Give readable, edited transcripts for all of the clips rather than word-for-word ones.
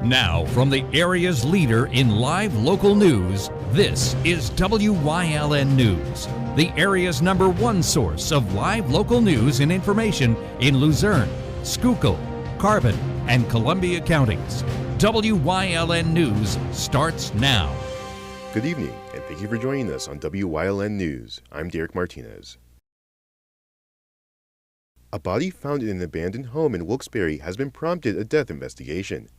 Now, from the area's leader in live local news, this is WYLN News, the area's #1 source of live local news and information in Luzerne, Schuylkill, Carbon, and Columbia counties. WYLN News starts now. Good evening, and thank you for joining us on WYLN News. I'm Derek Martinez. A body found in an abandoned home in Wilkes-Barre has been prompted a death investigation.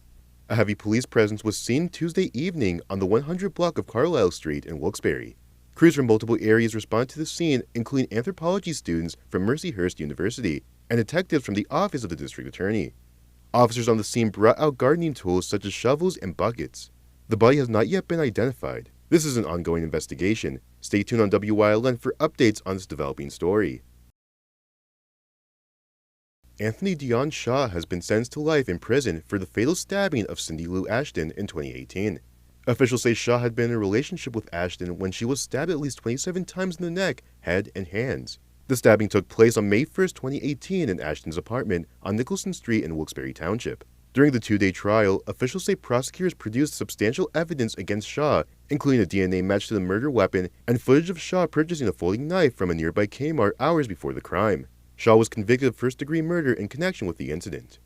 A heavy police presence was seen Tuesday evening on the 100 block of Carlisle Street in Wilkes-Barre. Crews from multiple areas responded to the scene, including anthropology students from Mercyhurst University and detectives from the Office of the District Attorney. Officers on the scene brought out gardening tools such as shovels and buckets. The body has not yet been identified. This is an ongoing investigation. Stay tuned on WYLN for updates on this developing story. Anthony Dion Shaw has been sentenced to life in prison for the fatal stabbing of Cindy Lou Ashton in 2018. Officials say Shaw had been in a relationship with Ashton when she was stabbed at least 27 times in the neck, head, and hands. The stabbing took place on May 1, 2018 in Ashton's apartment on Nicholson Street in Wilkes-Barre Township. During the two-day trial, officials say prosecutors produced substantial evidence against Shaw, including a DNA match to the murder weapon and footage of Shaw purchasing a folding knife from a nearby Kmart hours before the crime. Shaw was convicted of first-degree murder in connection with the incident.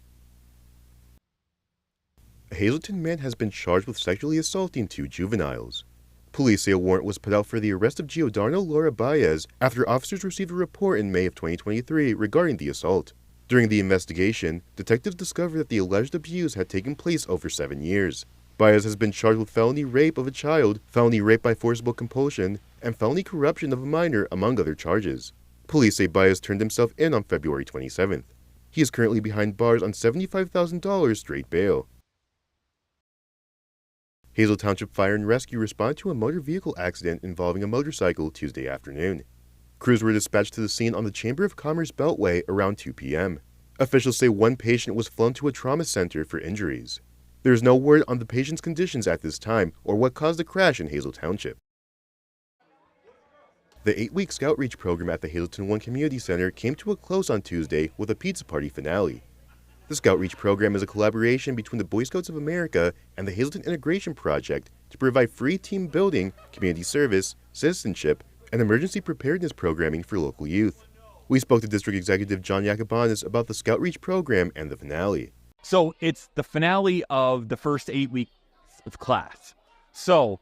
A Hazleton man has been charged with sexually assaulting 2 juveniles. Police say a warrant was put out for the arrest of Giordano Laura Baez after officers received a report in May of 2023 regarding the assault. During the investigation, detectives discovered that the alleged abuse had taken place over 7 years. Baez has been charged with felony rape of a child, felony rape by forcible compulsion, and felony corruption of a minor, among other charges. Police say Baez turned himself in on February 27th. He is currently behind bars on $75,000 straight bail. Hazel Township Fire and Rescue responded to a motor vehicle accident involving a motorcycle Tuesday afternoon. Crews were dispatched to the scene on the Chamber of Commerce Beltway around 2 p.m. Officials say one patient was flown to a trauma center for injuries. There is no word on the patient's conditions at this time or what caused the crash in Hazel Township. The 8-week Scout Reach program at the Hazleton One Community Center came to a close on Tuesday with a pizza party finale. The Scout Reach program is a collaboration between the Boy Scouts of America and the Hazleton Integration Project to provide free team building, community service, citizenship, and emergency preparedness programming for local youth. We spoke to District Executive John Yacobanis about the Scout Reach program and the finale. So it's the finale of the first 8 weeks of class. So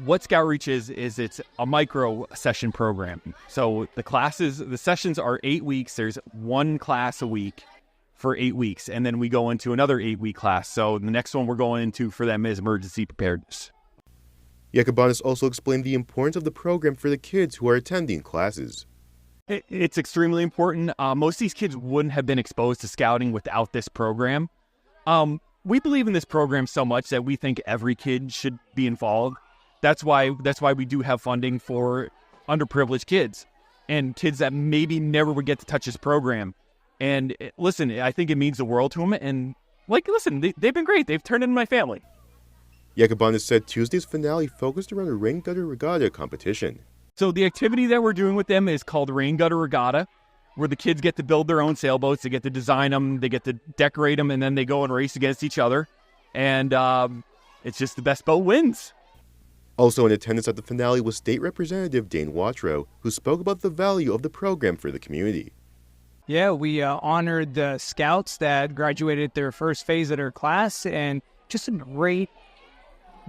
what Scout Reach is it's a micro session program. So the sessions are 8 weeks. There's one class a week for 8 weeks. And then we go into another 8-week class. So the next one we're going into for them is emergency preparedness. Yacobanis also explained the importance of the program for the kids who are attending classes. It's extremely important. Most of these kids wouldn't have been exposed to scouting without this program. We believe in this program so much that we think every kid should be involved. That's why we do have funding for underprivileged kids and kids that maybe never would get to touch this program. And listen, I think it means the world to them. And they've been great. They've turned into my family. Yacobanis said Tuesday's finale focused around a rain gutter regatta competition. So the activity that we're doing with them is called Rain Gutter Regatta, where the kids get to build their own sailboats. They get to design them. They get to decorate them. And then they go and race against each other. And it's just the best boat wins. Also in attendance at the finale was State Representative Dane Watrow, who spoke about the value of the program for the community. Yeah, we honored the scouts that graduated their first phase of their class, and just a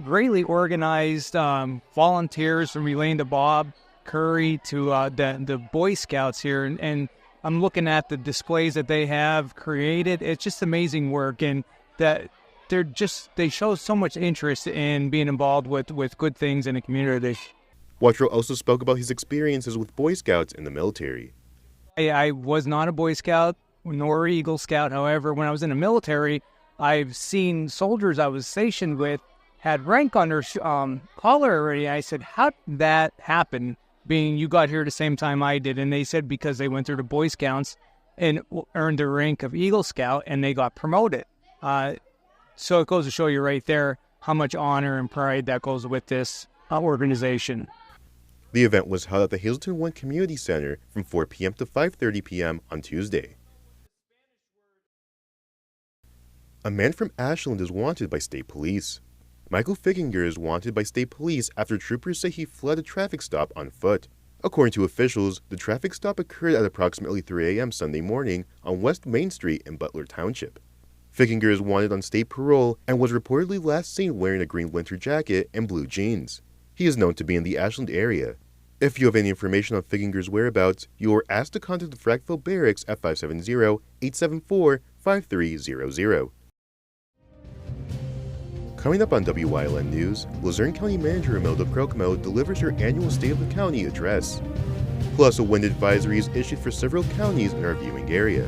greatly organized volunteers from Elaine to Bob Curry to the Boy Scouts here. And I'm looking at the displays that they have created. It's just amazing work, and that they show so much interest in being involved with good things in the community. Watrow also spoke about his experiences with Boy Scouts in the military. I was not a Boy Scout nor Eagle Scout. However, when I was in the military, I've seen soldiers I was stationed with had rank on their collar already. I said, how did that happen, being you got here the same time I did? And they said because they went through the Boy Scouts and earned the rank of Eagle Scout, and they got promoted. So it goes to show you right there how much honor and pride that goes with this organization. The event was held at the Hazleton One Community Center from 4 p.m. to 5:30 p.m. on Tuesday. A man from Ashland is wanted by state police. Michael Fickinger is wanted by state police after troopers say he fled a traffic stop on foot. According to officials, the traffic stop occurred at approximately 3 a.m. Sunday morning on West Main Street in Butler Township. Fickinger is wanted on state parole and was reportedly last seen wearing a green winter jacket and blue jeans. He is known to be in the Ashland area. If you have any information on Fickinger's whereabouts, you are asked to contact the Frackville Barracks at 570-874-5300. Coming up on WYLN News, Luzerne County Manager Imelda Crocomo delivers her annual State of the County address. Plus, a wind advisory is issued for several counties in our viewing area.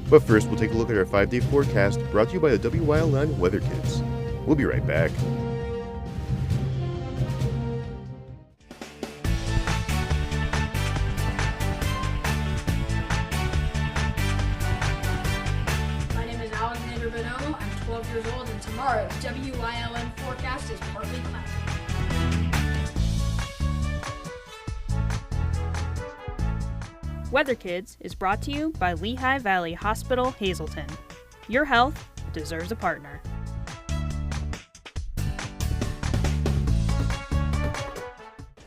But first, we'll take a look at our 5-day forecast brought to you by the WYLN Weather Kits. We'll be right back. I'm 12 years old, and tomorrow's WYLN forecast is partly cloudy. Weather Kids is brought to you by Lehigh Valley Hospital, Hazleton. Your health deserves a partner.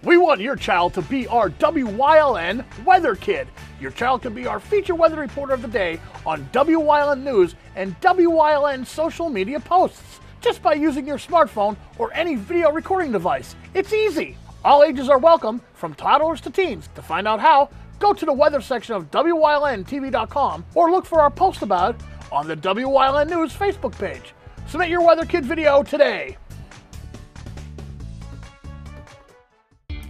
We want your child to be our WYLN Weather Kid. Your child can be our feature weather reporter of the day on WYLN News and WYLN social media posts just by using your smartphone or any video recording device. It's easy. All ages are welcome, from toddlers to teens. To find out how, go to the weather section of WYLNTV.com or look for our post about it on the WYLN News Facebook page. Submit your Weather Kid video today.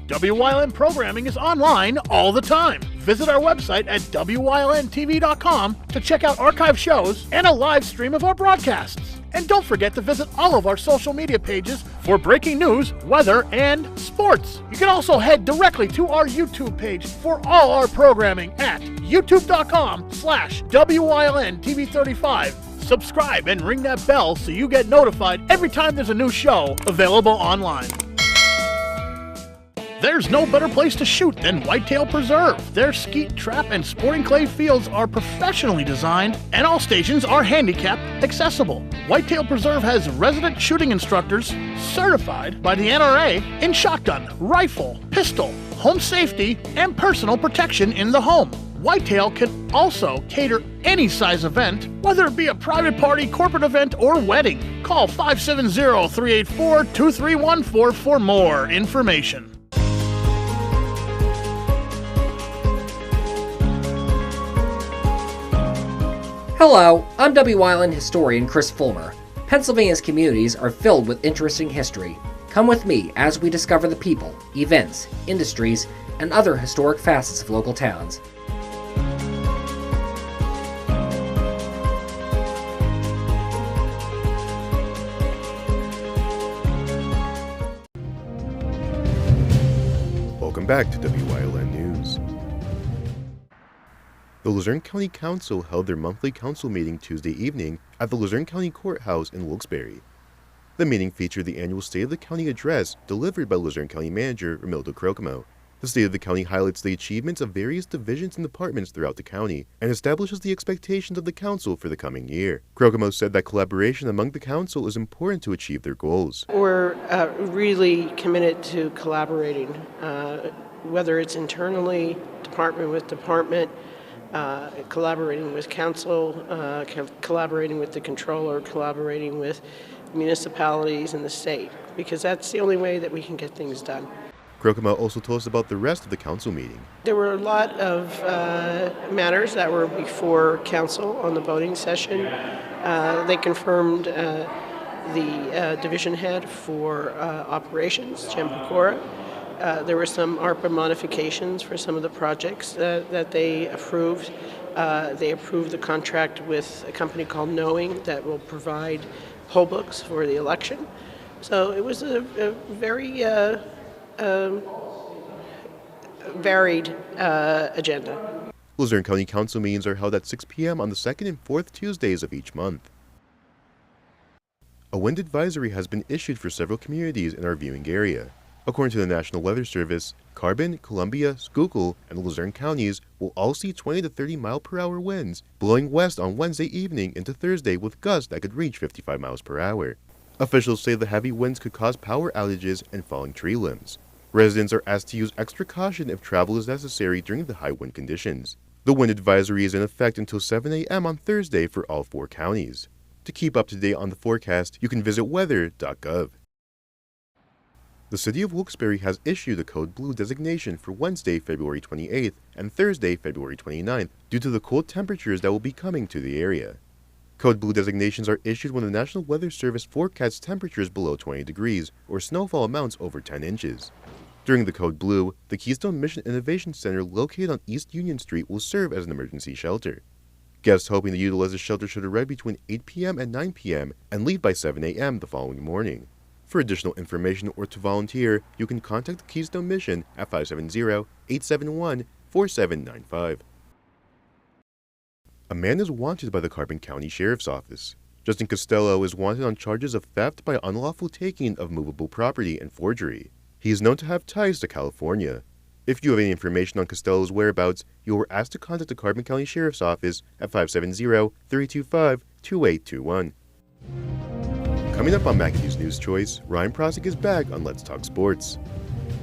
WYLN programming is online all the time. Visit our website at WYLNTV.com to check out archive shows and a live stream of our broadcasts. And don't forget to visit all of our social media pages for breaking news, weather, and sports. You can also head directly to our YouTube page for all our programming at youtube.com/WYLNTV35. Subscribe and ring that bell so you get notified every time there's a new show available online. There's no better place to shoot than Whitetail Preserve. Their skeet, trap, and sporting clay fields are professionally designed, and all stations are handicap accessible. Whitetail Preserve has resident shooting instructors certified by the NRA in shotgun, rifle, pistol, home safety, and personal protection in the home. Whitetail can also cater any size event, whether it be a private party, corporate event, or wedding. Call 570-384-2314 for more information. Hello, I'm WYLN historian Chris Fulmer. Pennsylvania's communities are filled with interesting history. Come with me as we discover the people, events, industries, and other historic facets of local towns. Welcome back to WYLN News. The Luzerne County Council held their monthly council meeting Tuesday evening at the Luzerne County Courthouse in Wilkes-Barre. The meeting featured the annual State of the County address delivered by Luzerne County Manager Imelda Crocomo. The State of the County highlights the achievements of various divisions and departments throughout the county and establishes the expectations of the council for the coming year. Crocomo said that collaboration among the council is important to achieve their goals. We're really committed to collaborating, whether it's internally, department with department, collaborating with council, collaborating with the controller, collaborating with municipalities and the state, because that's the only way that we can get things done. Crocomo also told us about the rest of the council meeting. There were a lot of matters that were before council on the voting session. They confirmed the division head for operations, Jim Pecora. There were some ARPA modifications for some of the projects that they approved. They approved the contract with a company called Knowing that will provide poll books for the election. So it was a very varied agenda. Luzerne County Council meetings are held at 6 p.m. on the 2nd and 4th Tuesdays of each month. A wind advisory has been issued for several communities in our viewing area. According to the National Weather Service, Carbon, Columbia, Schuylkill, and Luzerne counties will all see 20 to 30 mile per hour winds blowing west on Wednesday evening into Thursday with gusts that could reach 55 miles per hour. Officials say the heavy winds could cause power outages and falling tree limbs. Residents are asked to use extra caution if travel is necessary during the high wind conditions. The wind advisory is in effect until 7 a.m. on Thursday for all 4 counties. To keep up to date on the forecast, you can visit weather.gov. The City of Wilkes-Barre has issued a Code Blue designation for Wednesday, February 28th and Thursday, February 29th due to the cold temperatures that will be coming to the area. Code Blue designations are issued when the National Weather Service forecasts temperatures below 20 degrees or snowfall amounts over 10 inches. During the Code Blue, the Keystone Mission Innovation Center located on East Union Street will serve as an emergency shelter. Guests hoping to utilize the shelter should arrive between 8 p.m. and 9 p.m. and leave by 7 a.m. the following morning. For additional information or to volunteer, you can contact the Keystone Mission at 570-871-4795. A man is wanted by the Carbon County Sheriff's Office. Justin Costello is wanted on charges of theft by unlawful taking of movable property and forgery. He is known to have ties to California. If you have any information on Costello's whereabouts, you are asked to contact the Carbon County Sheriff's Office at 570-325-2821. Coming up on McAdoo's News Choice, Ryan Prosick is back on Let's Talk Sports.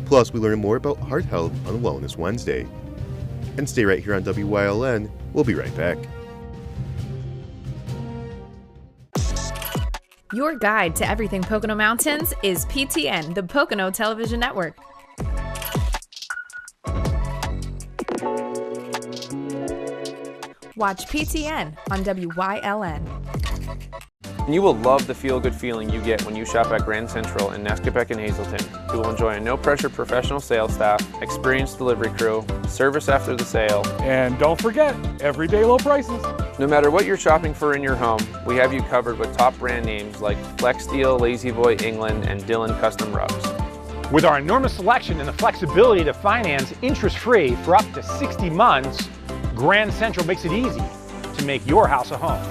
Plus, we learn more about heart health on Wellness Wednesday. And stay right here on WYLN. We'll be right back. Your guide to everything Pocono Mountains is PTN, the Pocono Television Network. Watch PTN on WYLN. And you will love the feel-good feeling you get when you shop at Grand Central in Nescopeck and Hazleton. You will enjoy a no-pressure professional sales staff, experienced delivery crew, service after the sale, And don't forget, everyday low prices. no matter what you're shopping for in your home, we have you covered with top brand names like Flex Steel, Lazy Boy, England, and Dillon Custom Rugs. With our enormous selection and the flexibility to finance interest-free for up to 60 months, Grand Central makes it easy to make your house a home.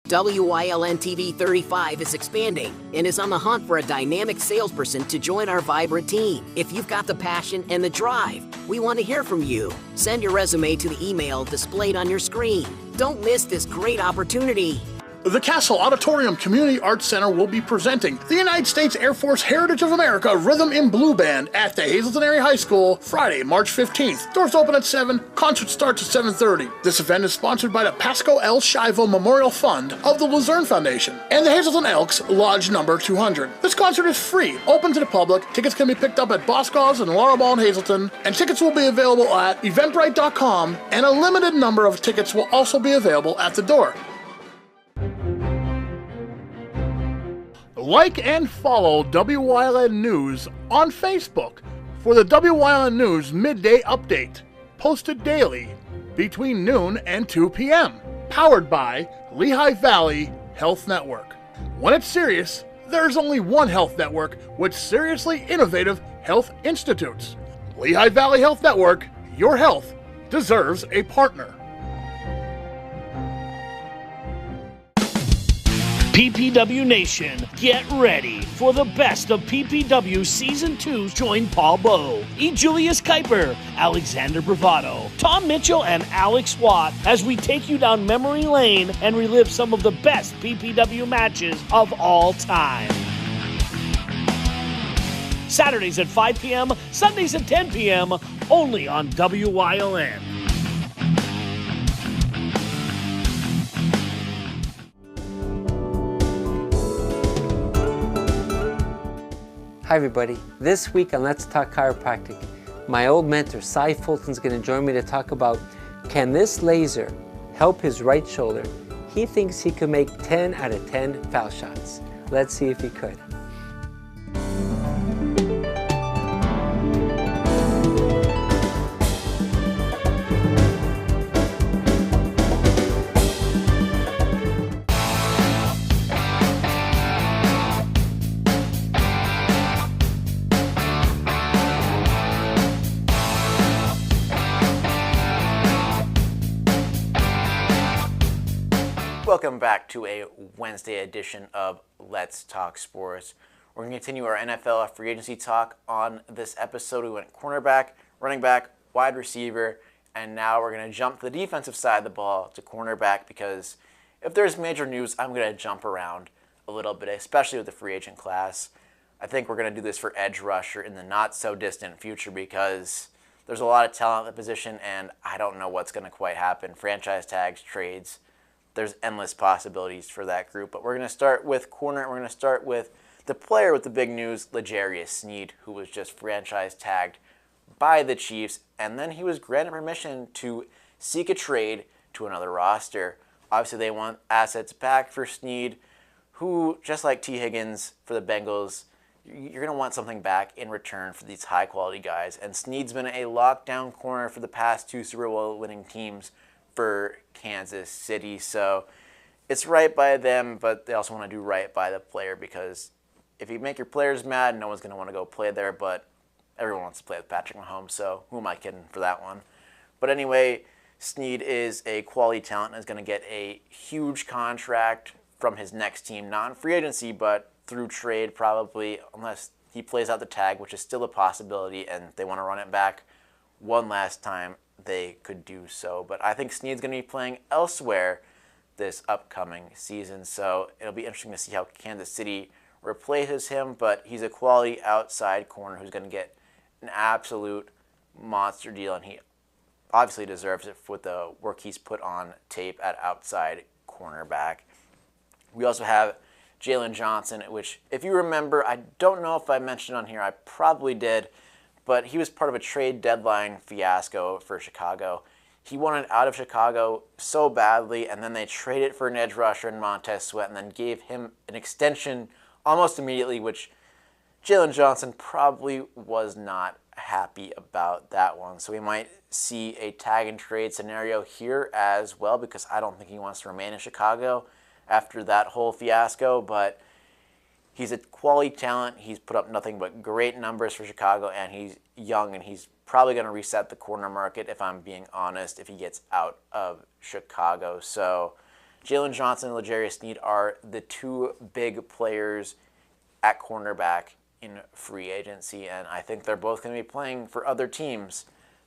WYLN TV 35 is expanding and is on the hunt for a dynamic salesperson to join our vibrant team. If you've got the passion and the drive, we want to hear from you. Send your resume to the email displayed on your screen. Don't miss this great opportunity. The Castle Auditorium Community Arts Center will be presenting the United States Air Force Heritage of America Rhythm in Blue Band at the Hazleton Area High School Friday, March 15th. Doors open at 7, concert starts at 7:30. This event is sponsored by the Pasco L. Shivo Memorial Fund of the Luzerne Foundation and the Hazleton Elks Lodge Number 200. This concert is free, open to the public. Tickets can be picked up at Boscov's and Laurel Ball in Hazleton, and tickets will be available at eventbrite.com, and a limited number of tickets will also be available at the door. Like and follow WYLN News on Facebook for the WYLN News Midday Update, posted daily between noon and 2 p.m., powered by Lehigh Valley Health Network. When it's serious, there's only one health network with seriously innovative health institutes. Lehigh Valley Health Network, your health deserves a partner. PPW Nation, get ready for the best of PPW Season 2. Join Paul Bowe, E. Julius Kuiper, Alexander Bravado, Tom Mitchell, and Alex Watt as we take you down memory lane and relive some of the best PPW matches of all time. Saturdays at 5 p.m., Sundays at 10 p.m., only on WYLN. Hi everybody, this week on Let's Talk Chiropractic, my old mentor Cy Fulton's going to join me to talk about, can this laser help his right shoulder? He thinks he could make 10 out of 10 foul shots. Let's see if he could. Welcome back to a Wednesday edition of Let's Talk Sports. We're going to continue our NFL free agency talk on this episode. We went cornerback, running back, wide receiver, and now we're going to jump to the defensive side of the ball to cornerback, because if there's major news, I'm going to jump around a little bit, especially with the free agent class. I think we're going to do this for edge rusher in the not-so-distant future, because there's a lot of talent at the position, and I don't know what's going to quite happen. Franchise tags, trades, there's endless possibilities for that group. But we're going to start with corner. We're going to start with the player with the big news, L'Jarius Sneed, who was just franchise tagged by the Chiefs, and then he was granted permission to seek a trade to another roster. Obviously, they want assets back for Sneed, who, just like T. Higgins for the Bengals, you're going to want something back in return for these high-quality guys. And Sneed's been a lockdown corner for the past 2 Super Bowl winning teams for Kansas City. So it's right by them, but they also want to do right by the player, because if you make your players mad, no one's going to want to go play there, but everyone wants to play with Patrick Mahomes, so who am I kidding for that one? But anyway, Sneed is a quality talent and is going to get a huge contract from his next team, not in free agency, but through trade probably, unless he plays out the tag, which is still a possibility, and they want to run it back one last time, they could do so. But I think Sneed's going to be playing elsewhere this upcoming season, so it'll be interesting to see how Kansas City replaces him, but he's a quality outside corner who's going to get an absolute monster deal, and he obviously deserves it with the work he's put on tape at outside cornerback. We also have Jalen Johnson, which, if you remember, I don't know if I mentioned on here, I probably did, but he was part of a trade deadline fiasco for Chicago. He wanted out of Chicago so badly, and then they traded for an edge rusher in Montez Sweat and then gave him an extension almost immediately, which Jalen Johnson probably was not happy about that one. So we might see a tag and trade scenario here as well, because I don't think he wants to remain in Chicago after that whole fiasco, but he's a quality talent. He's put up nothing but great numbers for Chicago, and he's young, and he's probably going to reset the corner market, if I'm being honest, if he gets out of Chicago. So Jalen Johnson and L'Jarius Sneed are the 2 big players at cornerback in free agency, and I think they're both going to be playing for other teams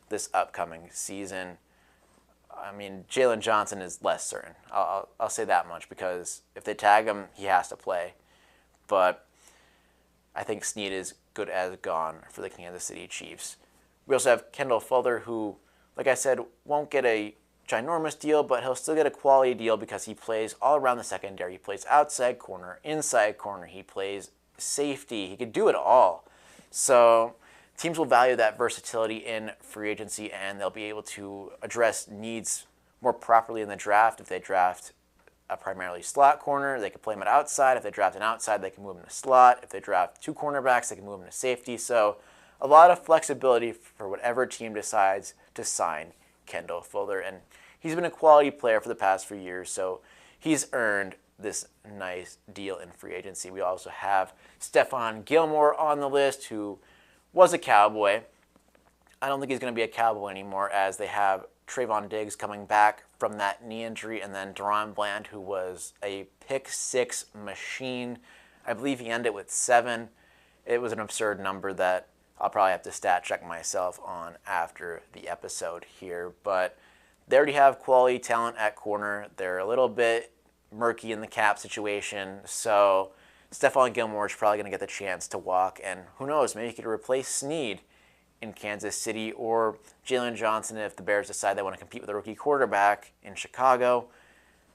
this upcoming season. I mean, Jalen Johnson is less certain. I'll say that much, because if they tag him, he has to play. But I think Sneed is good as gone for the Kansas City Chiefs. We also have Kendall Fuller, who, like I said, won't get a ginormous deal, but he'll still get a quality deal because he plays all around the secondary. He plays outside corner, inside corner. He plays safety. He could do it all. So teams will value that versatility in free agency, and they'll be able to address needs more properly in the draft. If they draft a primarily slot corner, they can play him at outside. If they draft an outside, they can move him to slot. If they draft 2 cornerbacks, they can move him to safety. So a lot of flexibility for whatever team decides to sign Kendall Fuller. And he's been a quality player for the past few years, so he's earned this nice deal in free agency. We also have Stephon Gilmore on the list, who was a Cowboy. I don't think he's going to be a Cowboy anymore, as they have Trayvon Diggs coming back from that knee injury, and then Deron Bland, who was a pick-6 machine. I believe he ended with 7. It was an absurd number that I'll probably have to stat check myself on after the episode here. But they already have quality talent at corner. They're a little bit murky in the cap situation, so Stephon Gilmore is probably going to get the chance to walk, and who knows, maybe he could replace Sneed in Kansas City, or Jalen Johnson if the Bears decide they want to compete with a rookie quarterback in Chicago.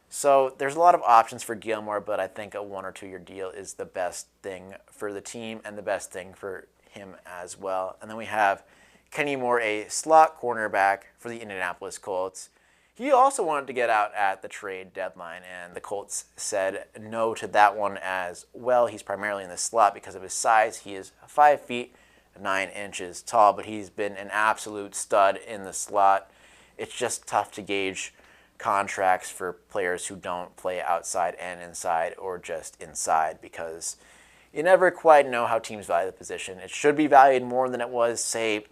So there's a lot of options for Gilmore, but I think a 1 or 2 year deal is the best thing for the team and the best thing for him as well. And then we have Kenny Moore, a slot cornerback for the Indianapolis Colts. He also wanted to get out at the trade deadline, and the Colts said no to that one as well. He's primarily in the slot because of his size. He is 5 feet 9 inches tall, but he's been an absolute stud in the slot. It's just tough to gauge contracts for players who don't play outside and inside, or just inside, because you never quite know how teams value the position. It should be valued more than it was, say,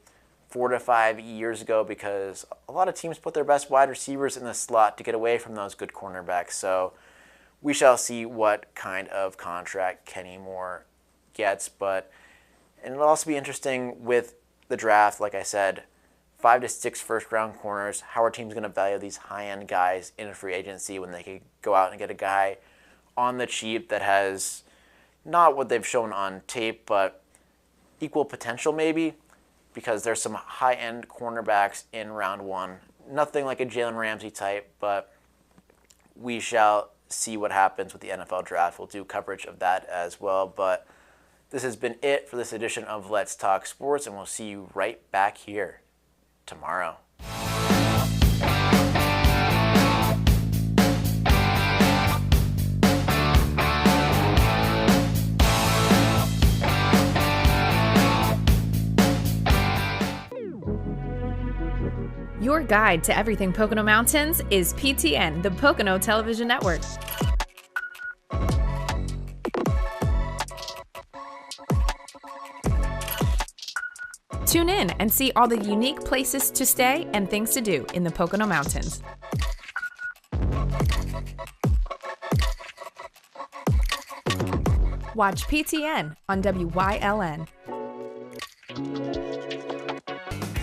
4 to 5 years ago, because a lot of teams put their best wide receivers in the slot to get away from those good cornerbacks. So we shall see what kind of contract Kenny Moore gets. And it'll also be interesting with the draft, like I said, 5 to 6 first-round corners. How are teams going to value these high-end guys in a free agency when they could go out and get a guy on the cheap that has not what they've shown on tape, but equal potential maybe, because there's some high-end cornerbacks in round 1. Nothing like a Jalen Ramsey type, but we shall see what happens with the NFL draft. We'll do coverage of that as well. But this has been it for this edition of Let's Talk Sports, and we'll see you right back here tomorrow. Your guide to everything Pocono Mountains is PTN, the Pocono Television Network. Tune in and see all the unique places to stay and things to do in the Pocono Mountains. Watch PTN on WYLN.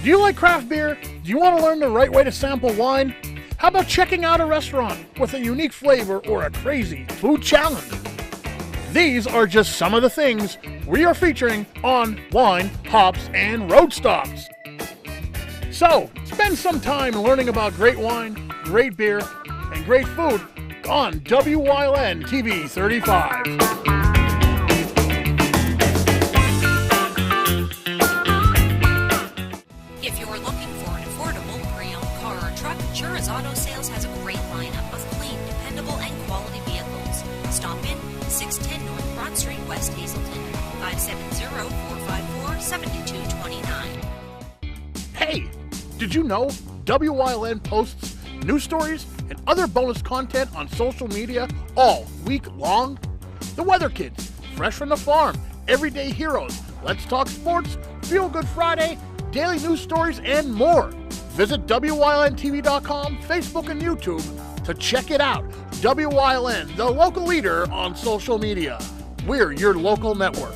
Do you like craft beer? Do you want to learn the right way to sample wine? How about checking out a restaurant with a unique flavor or a crazy food challenge? These are just some of the things we are featuring on Wine, Hops, and Road Stops. So, spend some time learning about great wine, great beer, and great food on WYLN TV 35. If you're looking for an affordable pre-owned car or truck, Chura's Auto Sales has a great lineup of clean, dependable, and quality vehicles. Stop in 610 North Broad Street, West Hazleton, 570-454-7229. Hey, did you know WYLN posts news stories and other bonus content on social media all week long? The Weather Kids, Fresh from the Farm, Everyday Heroes, Let's Talk Sports, Feel Good Friday, daily news stories, and more. Visit WYLNTV.com, Facebook, and YouTube to check it out. WYLN, the local leader on social media. We're your local network.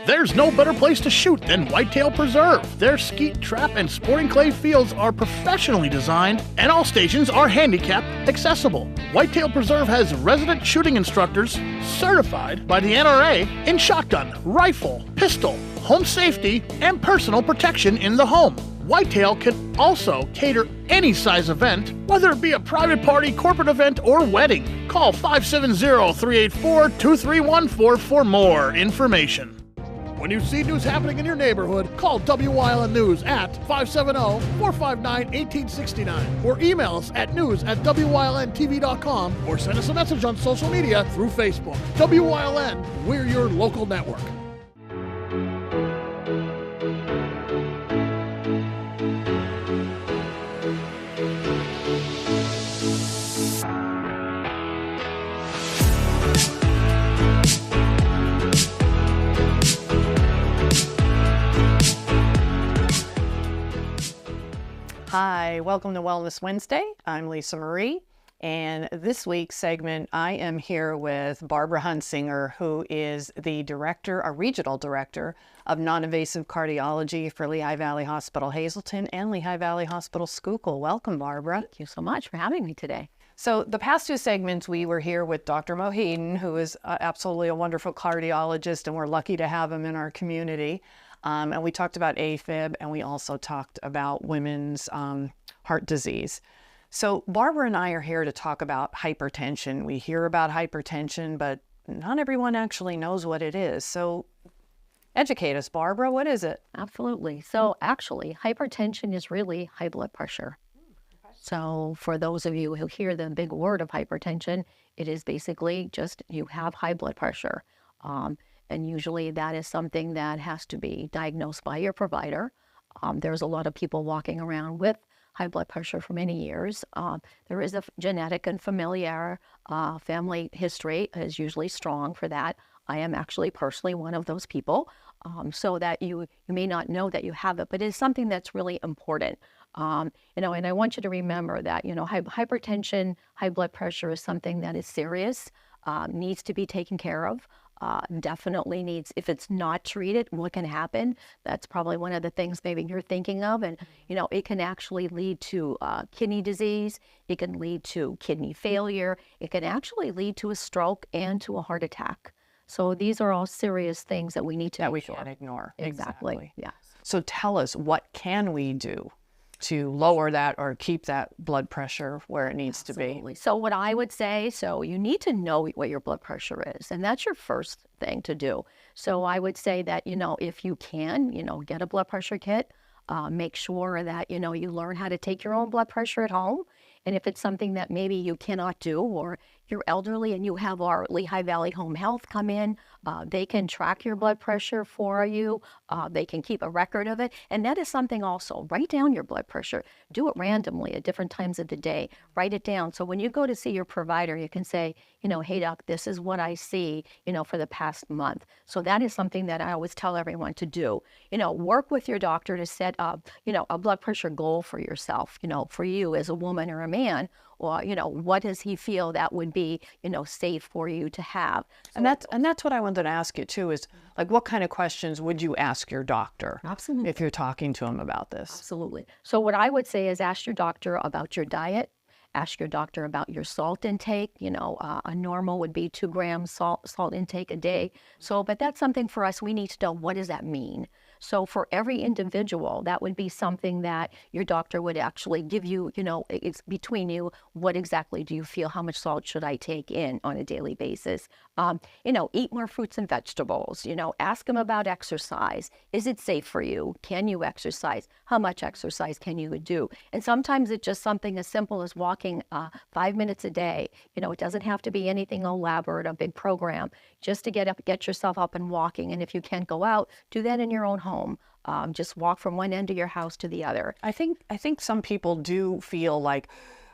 There's no better place to shoot than Whitetail Preserve. Their skeet, trap, and sporting clay fields are professionally designed, and all stations are handicap accessible. Whitetail Preserve has resident shooting instructors certified by the NRA in shotgun, rifle, pistol, home safety, and personal protection in the home. Whitetail can also cater any size event, whether it be a private party, corporate event, or wedding. Call 570-384-2314 for more information. When you see news happening in your neighborhood, call WYLN News at 570-459-1869 or email us at news@WYLNTV.com or send us a message on social media through Facebook. WYLN, we're your local network. Hi, welcome to Wellness Wednesday. I'm Lisa Marie, and this week's segment I am here with Barbara Hunsinger, who is the director, a regional director of non-invasive cardiology for Lehigh Valley Hospital Hazleton and Lehigh Valley Hospital Schuylkill. Welcome, Barbara. Thank you so much for having me today. So the past two segments, we were here with Dr. Mohideen, who is absolutely a wonderful cardiologist, and we're lucky to have him in our community. And we talked about AFib, and we also talked about women's heart disease. So Barbara and I are here to talk about hypertension. We hear about hypertension, but not everyone actually knows what it is. So educate us, Barbara. What is it? Absolutely. So actually, hypertension is really high blood pressure. So for those of you who hear the big word of hypertension, it is basically just you have high blood pressure. And usually that is something that has to be diagnosed by your provider. There's a lot of people walking around with high blood pressure for many years. There is a genetic and familiar family history is usually strong for that. I am actually personally one of those people, so that you may not know that you have it, but it's something that's really important. And I want you to remember that, hypertension, high blood pressure is something that is serious. needs to be taken care of. Definitely needs, if it's not treated, what can happen? That's probably one of the things maybe you're thinking of. And, it can actually lead to kidney disease. It can lead to kidney failure. It can actually lead to a stroke and to a heart attack. So these are all serious things that we need to can't ignore. Exactly. Yeah. So tell us, what can we do to lower that or keep that blood pressure where it needs to be? So what I would say, so you need to know what your blood pressure is, and that's your first thing to do. So I would say that, if you can, get a blood pressure kit, make sure that, you learn how to take your own blood pressure at home. And if it's something that maybe you cannot do, or you're elderly and you have our Lehigh Valley Home Health come in, they can track your blood pressure for you. They can keep a record of it. And that is something also. Write down your blood pressure. Do it randomly at different times of the day. Write it down. So when you go to see your provider, you can say, hey, doc, this is what I see, for the past month. So that is something that I always tell everyone to do. Work with your doctor to set up, a blood pressure goal for yourself, for you as a woman or a man. Or, what does he feel that would be, safe for you to have? So, and that's what I wanted to ask you too, is like, what kind of questions would you ask your doctor? Absolutely. If you're talking to him about this? Absolutely. So what I would say is ask your doctor about your diet. Ask your doctor about your salt intake. A normal would be 2 grams salt intake a day. So, but that's something for us, we need to know, what does that mean? So for every individual, that would be something that your doctor would actually give you, it's between you, what exactly do you feel, how much salt should I take in on a daily basis? Eat more fruits and vegetables, ask them about exercise. Is it safe for you? Can you exercise? How much exercise can you do? And sometimes it's just something as simple as walking 5 minutes a day. It doesn't have to be anything elaborate, a big program, just to get yourself up and walking. And if you can't go out, do that in your own home. Just walk from one end of your house to the other. I think some people do feel like,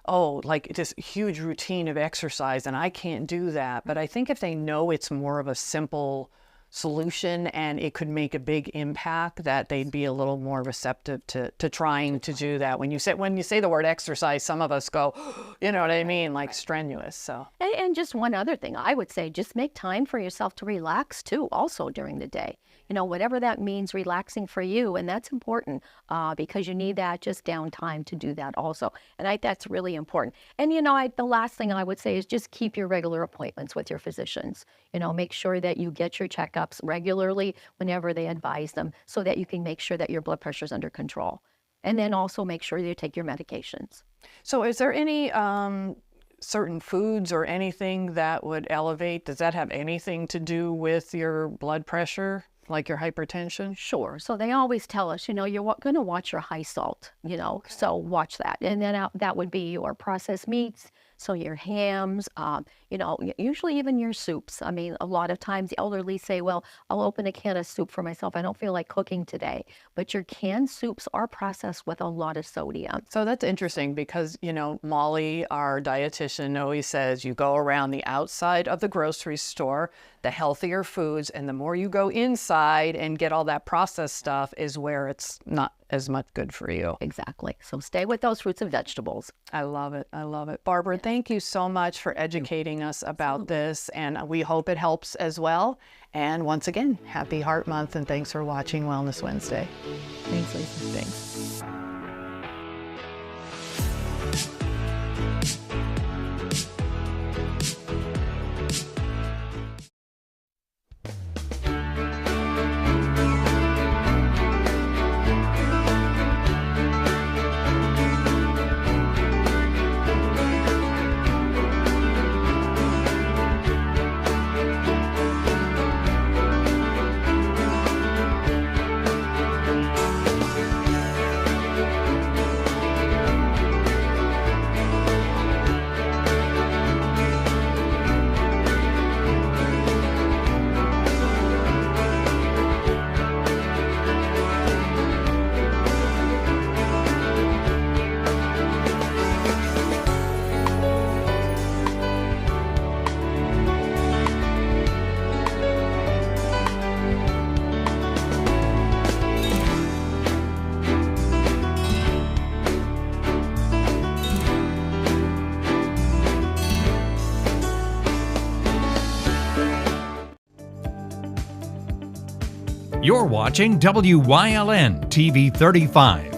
like this huge routine of exercise and I can't do that. But I think if they know it's more of a simple solution and it could make a big impact, that they'd be a little more receptive to trying to do that. When you say the word exercise, some of us go, you know what I mean, like strenuous. So and just one other thing, I would say, just make time for yourself to relax too, also during the day. Whatever that means, relaxing for you, and that's important because you need that just downtime to do that also. And I think that's really important. And the last thing I would say is just keep your regular appointments with your physicians. Make sure that you get your checkups regularly whenever they advise them, so that you can make sure that your blood pressure is under control. And then also make sure you take your medications. So is there any certain foods or anything that would elevate? Does that have anything to do with your blood pressure? Like your hypertension? Sure. So they always tell us, you're going to watch your high salt, so watch that. And then that would be your processed meats, so your hams, usually even your soups. I mean, a lot of times the elderly say, well, I'll open a can of soup for myself. I don't feel like cooking today. But your canned soups are processed with a lot of sodium. So that's interesting because, Molly, our dietitian, always says you go around the outside of the grocery store, the healthier foods, and the more you go inside and get all that processed stuff is where it's not as much good for you. Exactly. So stay with those fruits and vegetables. I love it. I love it. Barbara, thank you so much for educating us about this, and we hope it helps as well. And once again, happy Heart Month, and thanks for watching Wellness Wednesday. Thanks, Lisa. Thanks. You're watching WYLN TV 35.